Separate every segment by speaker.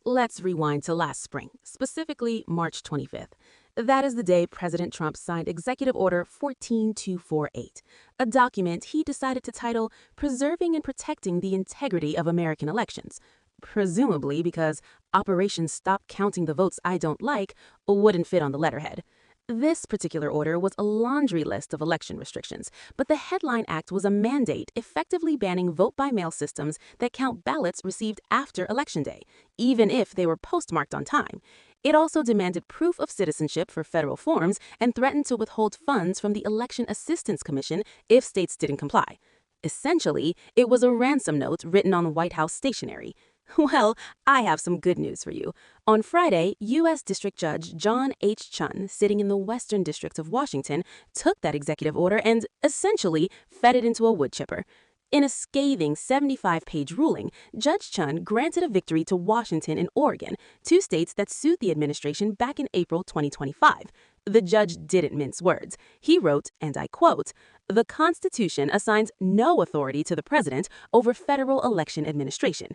Speaker 1: Let's rewind to last spring, specifically March 25th. That is the day President Trump signed Executive Order 14248, a document he decided to title Preserving and Protecting the Integrity of American Elections, presumably because Operation Stop Counting the Votes I Don't Like wouldn't fit on the letterhead. This particular order was a laundry list of election restrictions, but the headline act was a mandate effectively banning vote-by-mail systems that count ballots received after Election Day, even if they were postmarked on time. It also demanded proof of citizenship for federal forms and threatened to withhold funds from the Election Assistance Commission if states didn't comply. Essentially, it was a ransom note written on White House stationery. Well, I have some good news for you. On Friday, U.S. District Judge John H. Chun, sitting in the Western District of Washington, took that executive order and, essentially, fed it into a wood chipper. In a scathing 75-page ruling, Judge Chun granted a victory to Washington and Oregon, two states that sued the administration back in April 2025. The judge didn't mince words. He wrote, and I quote, "The Constitution assigns no authority to the president over federal election administration."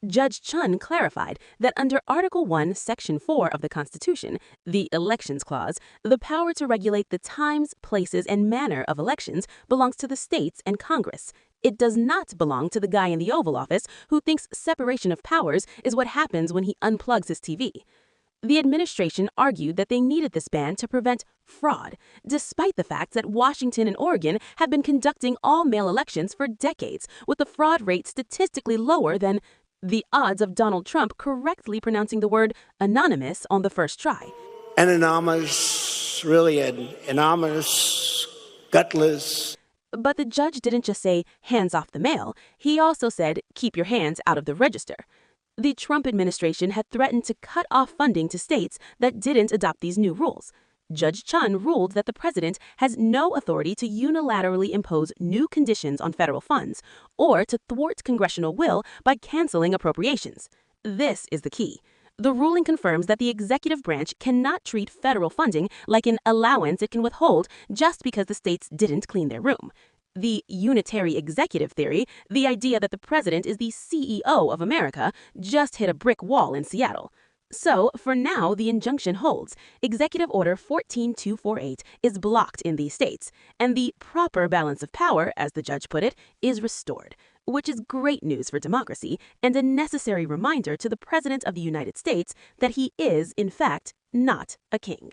Speaker 1: Judge Chun clarified that under Article 1, Section 4 of the Constitution, the Elections Clause, the power to regulate the times, places, and manner of elections belongs to the states and Congress. It does not belong to the guy in the Oval Office who thinks separation of powers is what happens when he unplugs his TV. The administration argued that they needed this ban to prevent fraud, despite the fact that Washington and Oregon have been conducting all-mail elections for decades, with the fraud rate statistically lower than the odds of Donald Trump correctly pronouncing the word anonymous on the first try.
Speaker 2: Anonymous, really an anonymous, gutless.
Speaker 1: But the judge didn't just say, hands off the mail. He also said, keep your hands out of the register. The Trump administration had threatened to cut off funding to states that didn't adopt these new rules. Judge Chun ruled that the president has no authority to unilaterally impose new conditions on federal funds or to thwart congressional will by canceling appropriations. This is the key. The ruling confirms that the executive branch cannot treat federal funding like an allowance it can withhold just because the states didn't clean their room. The unitary executive theory, the idea that the president is the CEO of America, just hit a brick wall in Seattle. So, for now, the injunction holds. Executive Order 14248 is blocked in these states, and the proper balance of power, as the judge put it, is restored, which is great news for democracy and a necessary reminder to the President of the United States that he is, in fact, not a king.